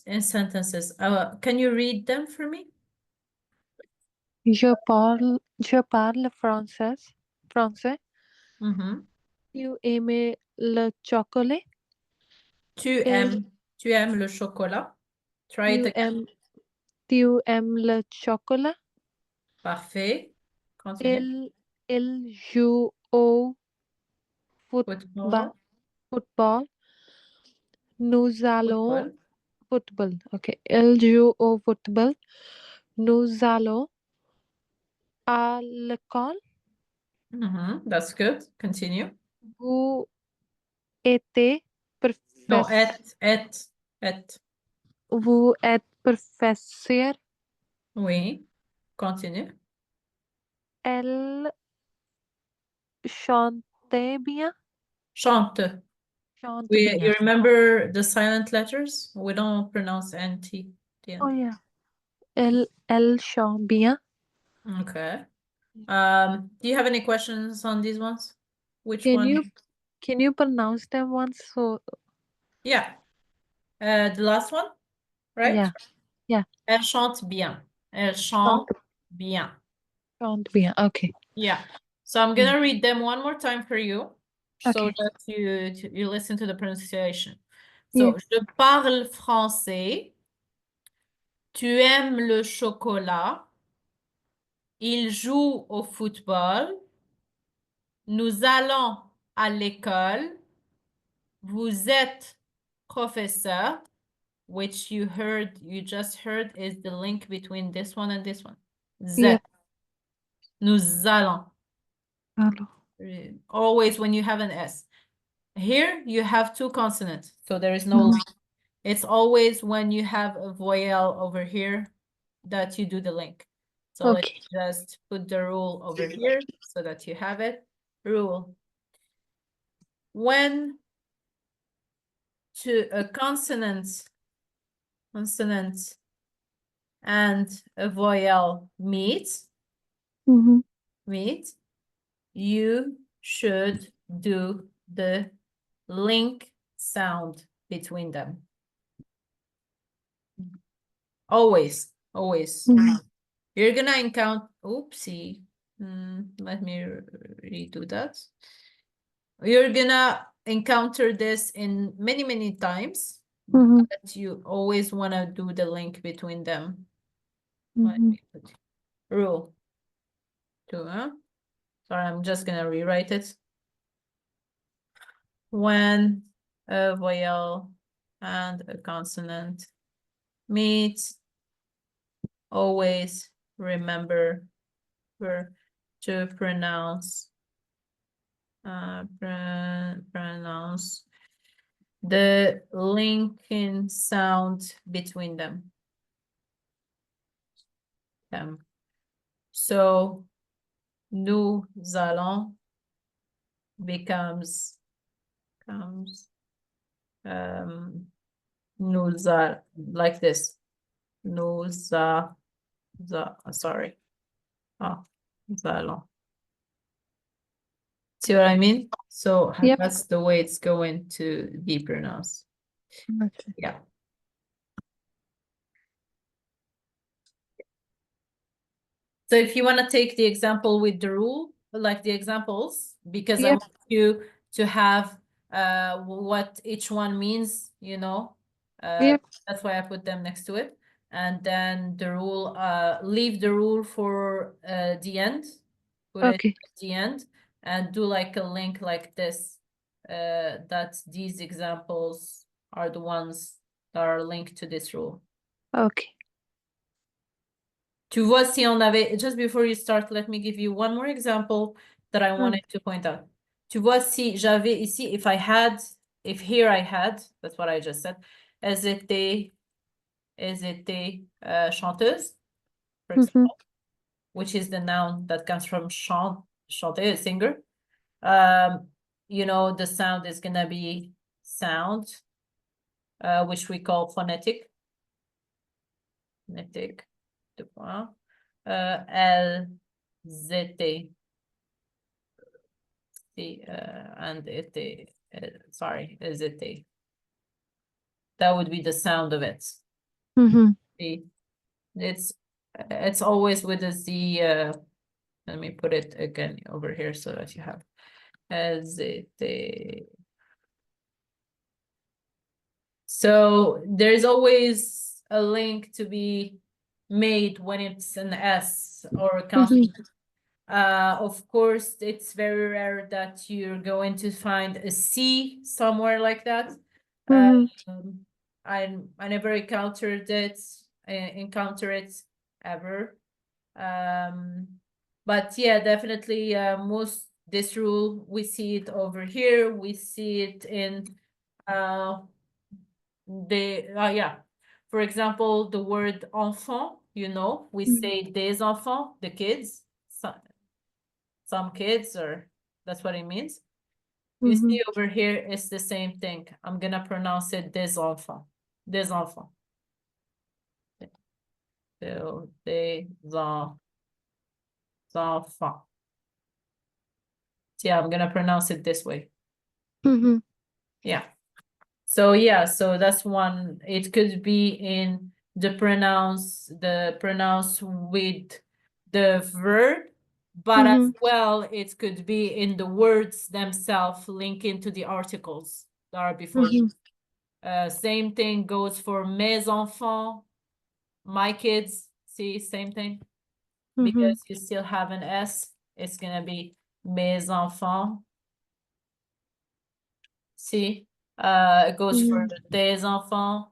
in sentences. Can you read them for me? Je parle français. Mhm. Tu aimes le chocolat? Tu Il, aimes le chocolat? Try it tu again. aimes, tu aimes le chocolat? Parfait. Continue. Il joue au football. Football. Football. Nous allons Football. football. Ok. Il joue au football. Nous allons à l'école. That's good. Continue. Vous êtes No, professeur. et. Vous êtes professeur. Oui. Continue. Elle chantait bien. Chante. Chante You bien. remember the silent letters? We don't pronounce NT. Oh yeah. Elle chante bien. Okay. Do you have any questions on these ones? Which Can one? you pronounce them once? So Yeah. The last one, right? yeah. Yeah. Elle chante bien. Elle chante Chante, bien. chante bien. Okay. Yeah. So I'm gonna read them one more time for you, so Okay. that you listen to the pronunciation. Yeah. So, je parle français. Tu aimes le chocolat. Il joue au football. Nous allons à l'école. Vous êtes professeur, which you just heard is the link between this one and this one. Z. Yep. Nous allons. Hello. Always when you have an S. Here you have two consonants, so there is no link. It's always when you have a voyelle over here that you do the link. So let's Okay. just put the rule over here so that you have it. Rule. When to a consonant and a voyelle meet, you should do the link sound between them. Always. You're gonna encounter, oopsie. Let me redo that. You're gonna encounter this in many times, but you always wanna do the link between them. Let me put rule 2, Sorry, I'm just gonna rewrite it. When a vowel and a consonant meet, always remember to pronounce the linking sound between them. So nous allons becomes nous are like this. Nous sorry. Oh, nous allons. See what I mean? So Yep. that's the way it's going to be pronounced. Okay. Yeah. So if you want to take the example with the rule, like the examples, because I Yep. want you to have what each one means, Yep. that's why I put them next to it. And then the rule, leave the rule for the end, put it Okay. at the end, and do like a link like this, that these examples are the ones that are linked to this rule. Okay. Tu vois, si on avait, just before you start, let me give you one more example that I wanted to point out. Tu vois, si j'avais ici, if here I had, that's what I just said, elles étaient chanteuses, for example, which is the noun that comes from chanter, a singer. The sound is gonna be sound, which we call phonetic. Phonetic. Elles étaient. and étaient, sorry, elles étaient. That would be the sound of it. Mhm. See, it's always with a Z. Let me put it again over here so that you have as it. So there's always a link to be made when it's an S or a consonant. Of course, it's very rare that you're going to find a C somewhere like that. Mhm. I never encountered it, ever. But yeah, definitely, most this rule we see it over here. We see it in yeah. For example, the word enfant, we say des enfants, the kids, some kids, or that's what it means. You Mhm. see over here, it's the same thing. I'm gonna pronounce it des enfants. Des enfants. So, enfants. Yeah, I'm gonna pronounce it this way. Mhm. Yeah. So yeah, so that's one. It could be in the pronouns with the verb, but as Mhm. well, it could be in the words themselves linking to the articles that are before them. Same thing goes for mes enfants, my kids. See, same thing. Mhm. Because you still have an S, it's gonna be mes enfants. See, it goes for Mhm. tes enfants.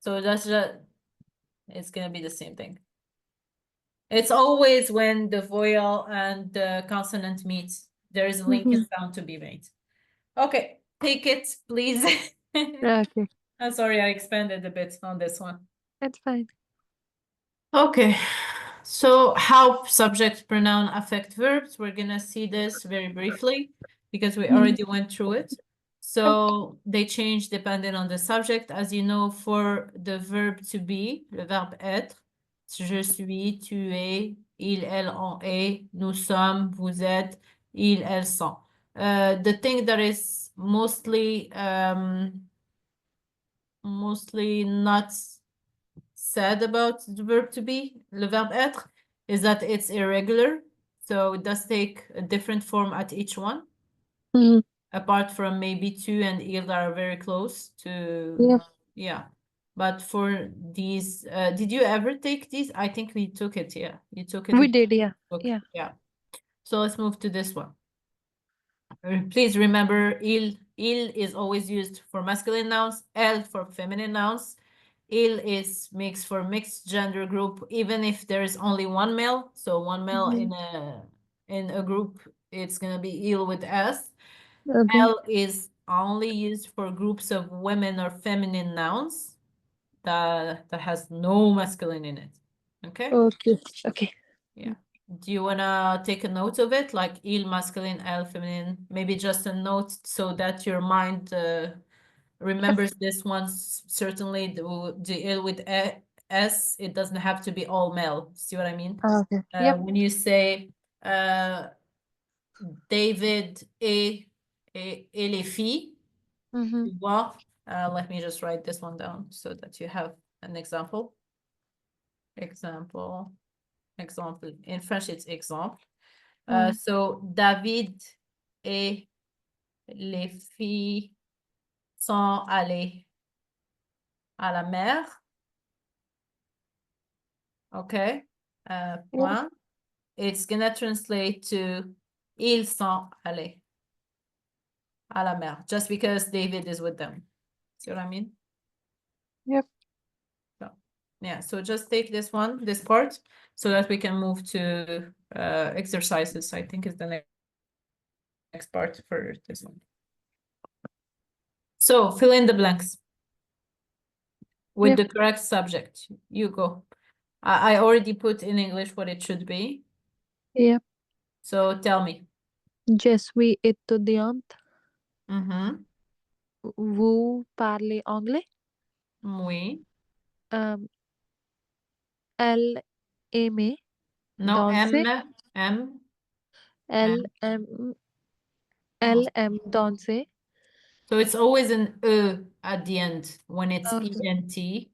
So that's just, it's gonna be the same thing. It's always when the vowel and the consonant meet, there is a linking Mhm. sound to be made. Okay, take it, please. Okay, I'm sorry, I expanded a bit on this one. it's fine. Okay, so how subject pronoun affect verbs? We're gonna see this very briefly because we Mhm. already went through it. So they change depending on the subject. As you know, for the verb to be, le verbe être, je suis, tu es, il, elle, on est, nous sommes, vous êtes, ils, elles sont. The thing that is mostly not said about the verb to be, le verbe être, is that it's irregular. So it does take a different form at each one, Mhm. apart from maybe tu and il that are very close to, Yep. yeah. But for these, did you ever take these? I think we took it, yeah. You took it We in did, yeah. the book, Yeah. yeah. So let's move to this one. Please remember, il is always used for masculine nouns, elle for feminine nouns. Il is mixed for mixed gender group, even if there is only one male. So one male Mhm. in a group, it's gonna be il with s. Okay. Elle is only used for groups of women or feminine nouns that has no masculine in it. Okay? Okay. Okay. Yeah. Do you wanna take a note of it, like il masculine, elle feminine? Maybe just a note so that your mind remembers this one. Certainly, the il with s, it doesn't have to be all male. See what I mean? Okay. Yep. When you say David et les filles, Mhm. tu vois? Let me just write this one down so that you have an example. Example. In French, it's exemple. So David et les filles sont allés à la mer. Okay. Yep. Point. It's gonna translate to ils sont allés à la mer, just because David is with them. See what I mean? Yep. So, yeah, so just take this part, so that we can move to exercises. I think is the next part for this one. So fill in the blanks with Yep. the correct subject. You go. I already put in English what it should be. Yep. So tell me. Je suis étudiante. Mm-hmm. Vous parlez anglais? Oui. Um, elle aimait No, danser. M. Elle M. aime, Oh. elle aime danser. So it's always an E. at the end when it's Okay. ENT.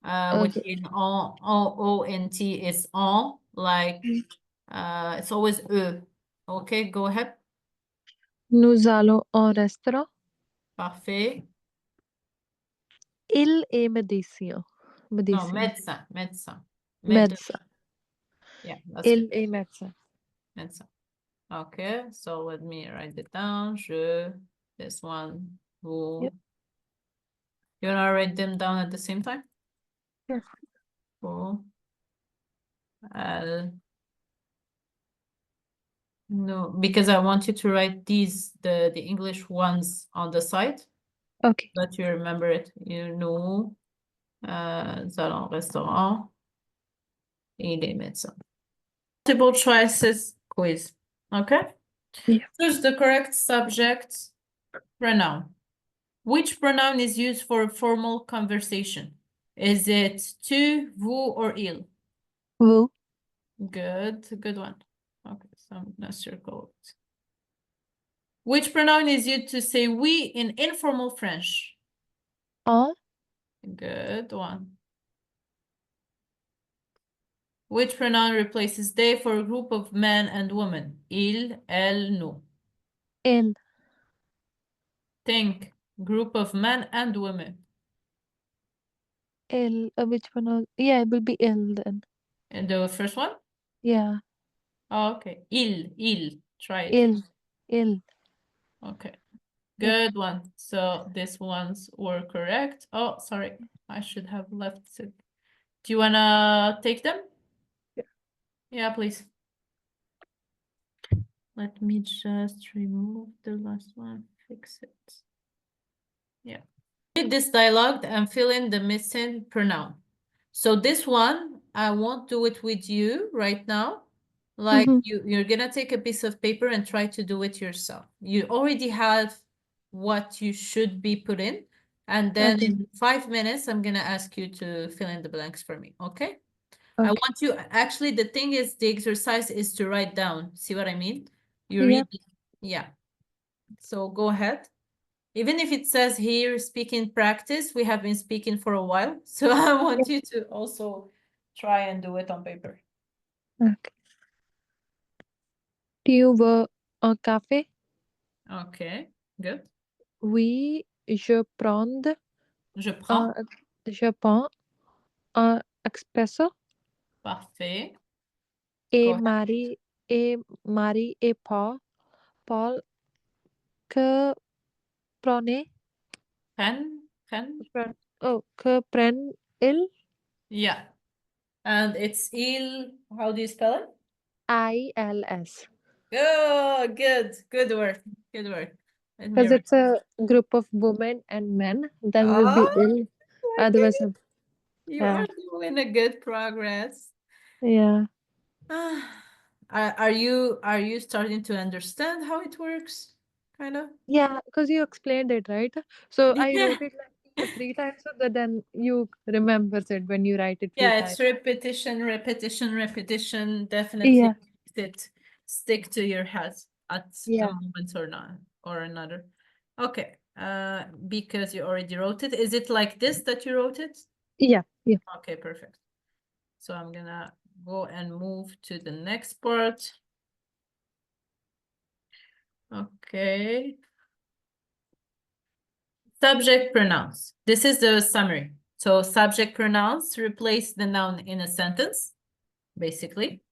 When Okay. in ONT is on, like it's always Okay, go ahead. Nous allons au restaurant. Parfait. Il est médecin. Non, Médecin. médecin, médecin. Médecin. Yeah, that's good. Il est médecin. Médecin. Okay, so let me write it down. This one, vous. Yep. You wanna write them down at the same time? Yeah. Vous. No, because I want you to write the English ones on the side, Okay. but you remember it. You know, allons au restaurant. Il est médecin. Multiple choices quiz. Okay? Yeah. Choose the correct subject pronoun. Which pronoun is used for a formal conversation? Is it tu, vous, or il? Vous. Good one. Okay, so I'm gonna circle it. Which pronoun is used to say we in informal French? On. Good one. Which pronoun replaces they for a group of men and women? Il, elle, nous. Il. Think. Group of men and women. Il. Which one? Yeah, it will be il then. And the first one? Yeah. Oh, okay. Il. Try it. Il. Il. Okay. Yep. Good one. So these ones were correct. Oh, sorry. I should have left it. Do you wanna take them? Yeah. Yeah, please. Let me just remove the last one. Fix it. Yeah. Read this dialogue and fill in the missing pronoun. So this one, I won't do it with you right now. Like you're gonna take a piece of paper and try to do it yourself. You already have what you should be put in. And then Okay. in 5 minutes, I'm gonna ask you to fill in the blanks for me, okay? I Okay. want you, actually, the thing is, the exercise is to write down. See what I mean? You Yep. read, yeah. So go ahead. Even if it says here speaking practice, we have been speaking for a while. So I want you to also try and do it on paper. Okay. Tu veux un café? Okay, good. Oui, je prends Je un, prends. je prends un espresso. Parfait. Go Et ahead. Marie et Paul, que prenez? Pen. Que prennent-ils? Yeah. And it's il, how do you spell it? ILS. Oh, good work. Good work. Let me Because write. it's a group of women and men, then will be Oh, ill. my Otherwise, goodness. You yeah. are doing a good progress. Yeah. Are you starting to understand how it works? Kind of? Yeah, because you explained it, right? So I Yeah. wrote it like 3 times so that then you remembers it when you write it few Yeah, times. it's repetition. Definitely Yeah. stick to your head at a Yeah. moment or not or another. Okay. Because you already wrote it. Is it like this that you wrote it? Yeah. Yeah. Okay, perfect. So I'm gonna go and move to the next part. Okay. Subject pronouns. This is the summary. So subject pronouns replace the noun in a sentence, basically.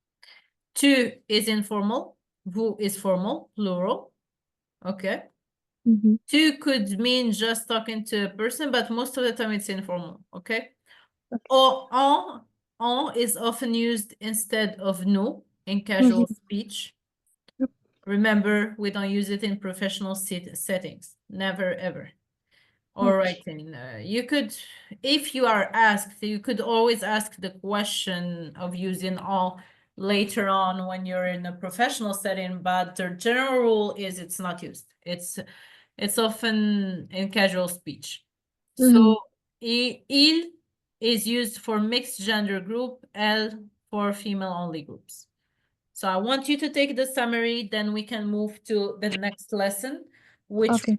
Tu is informal. Vous is formal, plural. Okay. Mm-hmm. Tu could mean just talking to a person, but most of the time it's informal. Okay. Okay. Or on is often used instead of nous in casual Mm-hmm. speech. Yep. Remember, we don't use it in professional settings. Never, ever. Or Okay. writing. You could, if you are asked, you could always ask the question of using all later on when you're in a professional setting, but the general rule is it's not used. It's often in casual speech. Mm-hmm. So il is used for mixed gender group, elle for female only groups. So I want you to take the summary, then we can move to the next lesson, which Okay.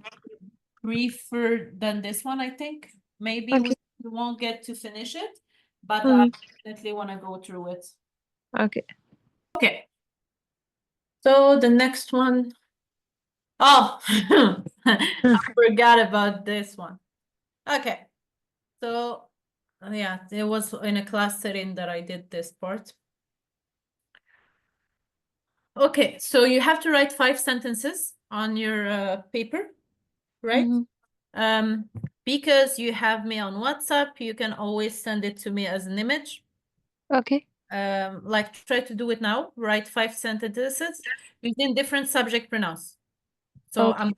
briefer than this one, I think. Maybe Okay. we won't get to finish it, but I Mhm. definitely want to go through it. Okay. Okay. So the next one. Oh, I forgot about this one. Okay. So yeah, it was in a class setting that I did this part. Okay, so you have to write 5 sentences on your paper, right? Mhm. Because you have me on WhatsApp, you can always send it to me as an image. Okay. Like try to do it now. Write 5 sentences using different subject pronouns. So Okay.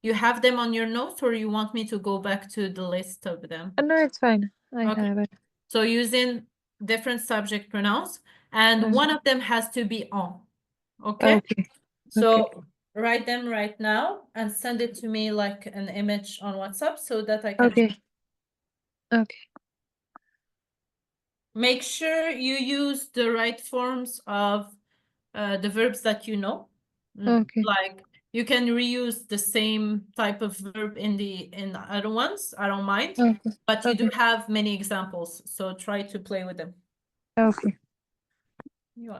you have them on your notes, or you want me to go back to the list of them? No, it's fine. I Okay. have it. So using different subject pronouns, and one of them has to be on. Okay. Okay. So write them right now and send it to me like an image on WhatsApp so that I can. Okay. Okay. Make sure you use the right forms of the verbs that you know. Okay. Like you can reuse the same type of verb in the other ones. I don't mind. Okay. But you do Okay. have many examples, so try to play with them. Okay.